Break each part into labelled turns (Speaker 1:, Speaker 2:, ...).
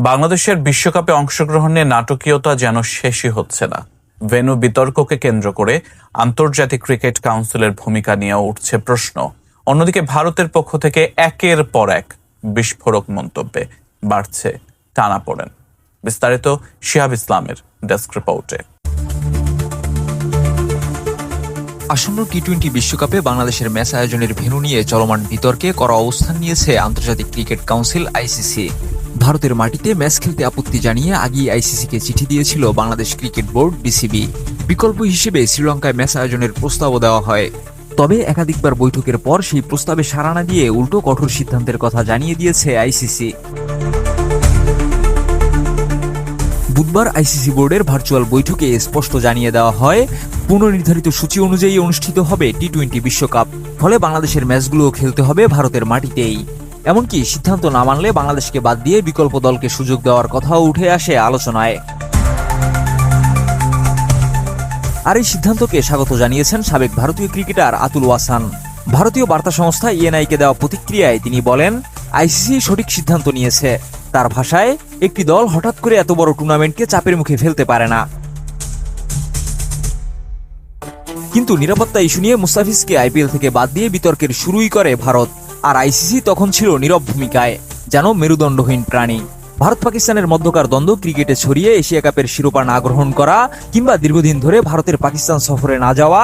Speaker 1: বাংলাদেশের বিশ্বকাপে অংশগ্রহণে নাটকীয়তা যেন শেষই হচ্ছে না। ভেন্যু বিতর্ককে কেন্দ্র করে আন্তর্জাতিক ক্রিকেট কাউন্সিলের ভূমিকা নিয়েও উঠছে প্রশ্ন। অন্যদিকে ভারতের পক্ষ থেকে একের পর এক বিস্ফোরক মন্তব্যে বাড়ছে টানাপোড়েন। বিস্তারিত শিহাব ইসলামের ডেস্ক রিপোর্টে।
Speaker 2: আসন্ন টি-20 বিশ্বকাপে বাংলাদেশের ম্যাচ আয়োজনের ভেন্যু নিয়ে চলমান বিতর্কে কড়া অবস্থান নিয়েছে আন্তর্জাতিক ক্রিকেট কাউন্সিল আইসিসি। ভারতের মাটিতে ম্যাচ খেলতে আপত্তি জানিয়ে আগেই আইসিসিকে চিঠি দিয়েছিল বাংলাদেশ ক্রিকেট বোর্ড বিসিবি। বিকল্প হিসেবে শ্রীলঙ্কায় ম্যাচ আয়োজনের প্রস্তাবও দেওয়া হয়। তবে একাধিকবার বৈঠকের পর সেই প্রস্তাবে সাড়া না দিয়ে উল্টো কঠোর সিদ্ধান্তের কথা জানিয়ে দিয়েছে আইসিসি। বুধবার আইসিসি বোর্ডের ভার্চুয়াল বৈঠকে স্পষ্ট জানিয়ে দেওয়া হয়, পুনর্নির্ধারিত সূচি অনুযায়ী অনুষ্ঠিত হবে টি-20 বিশ্বকাপ। ফলে বাংলাদেশের ম্যাচগুলোও খেলতে হবে ভারতের মাটিতেই। এমনকি সিদ্ধান্ত না মানলে বাংলাদেশকে বাদ দিয়ে বিকল্প দলকে সুযোগ দেওয়ার কথাও উঠে আসে আলোচনায়। আর এই সিদ্ধান্তকে স্বাগত জানিয়েছেন সাবেক ভারতীয় ক্রিকেটার আতুল ওয়াসান। ভারতীয় বার্তা সংস্থা ইএনআইকে দেওয়া প্রতিক্রিয়ায় তিনি বলেন, আইসিসি সঠিক সিদ্ধান্ত নিয়েছে। তার ভাষায়, একটি দল হঠাৎ করে এত বড় টুর্নামেন্টকে চাপের মুখে ফেলতে পারে না। কিন্তু নিরাপত্তা ইস্যু নিয়ে মুস্তাফিজকে আইপিএল থেকে বাদ দিয়ে বিতর্কের শুরুই করে ভারত। আর আইসিসি তখন ছিল নীরব ভূমিকায়, যেন মেরুদণ্ডহীন প্রাণী। ভারত পাকিস্তানের মধ্যকার দ্বন্দ্ব ক্রিকেটে ছড়িয়ে এশিয়া কাপের শিরোপা না গ্রহণ করা, কিংবা দীর্ঘদিন ধরে ভারতের পাকিস্তান সফরে না যাওয়া,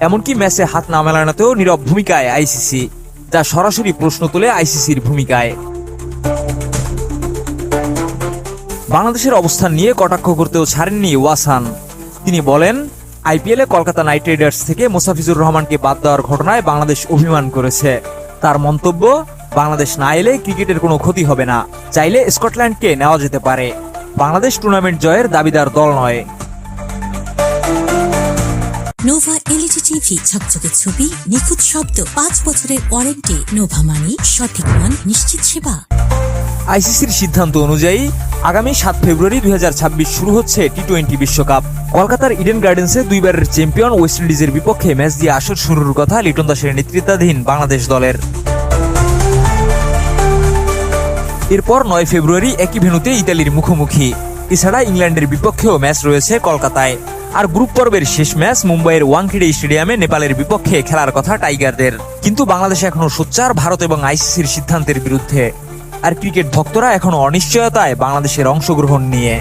Speaker 2: এমনকি ম্যাচে হাত না মেলানোতেও নীরব ভূমিকায় আইসিসি, যা সরাসরি প্রশ্ন তোলে আইসিসির ভূমিকায়। বাংলাদেশের অবস্থান নিয়ে কটাক্ষ করতেও ছাড়েননি ওয়াসান। তিনি বলেন, আইপিএলে কলকাতা নাইট রাইডার্স থেকে মোস্তাফিজুর রহমানকে বাদ দেওয়ার ঘটনায় বাংলাদেশ অভিমান করেছে। তার মন্তব্য, বাংলাদেশ না এলে ক্রিকেটের কোনো ক্ষতি হবে না, চাইলে স্কটল্যান্ডকে নেওয়া যেতে পারে। বাংলাদেশ টুর্নামেন্ট জয়ের দাবিদার দল নয়।
Speaker 3: নোভা এলইডি টিভি, ঝকঝকে ছবি, নিখুঁত শব্দ, 5 বছরের ওয়ারেন্টি। নোভা মানি, সঠিক মান, নিশ্চিত সেবা।
Speaker 2: আইসিসির সিদ্ধান্ত অনুযায়ী আগামী 7 ফেব্রুয়ারি 2026 শুরু হচ্ছে টি-20 বিশ্বকাপ। কলকাতার ইডেন গার্ডেন্সে দুইবারের চ্যাম্পিয়ন ওয়েস্ট ইন্ডিজের বিপক্ষে ম্যাচ দিয়ে আসর শুরুর কথা লিটন দাসের নেতৃত্বাধীন বাংলাদেশ দলের। এরপর 9 ফেব্রুয়ারি একই ভেন্যুতে ইতালির মুখোমুখি। এছাড়া ইংল্যান্ডের বিপক্ষেও ম্যাচ রয়েছে কলকাতায়। আর গ্রুপ পর্বের শেষ ম্যাচ মুম্বাইয়ের ওয়াংখেড়ে স্টেডিয়ামে নেপালের বিপক্ষে খেলার কথা টাইগারদের। কিন্তু বাংলাদেশ এখনো সোচ্চার ভারত এবং আইসিসির সিদ্ধান্তের বিরুদ্ধে। আর ক্রিকেট ভক্তরা এখনো অনিশ্চয়তায় বাংলাদেশের অংশগ্রহণ নিয়ে।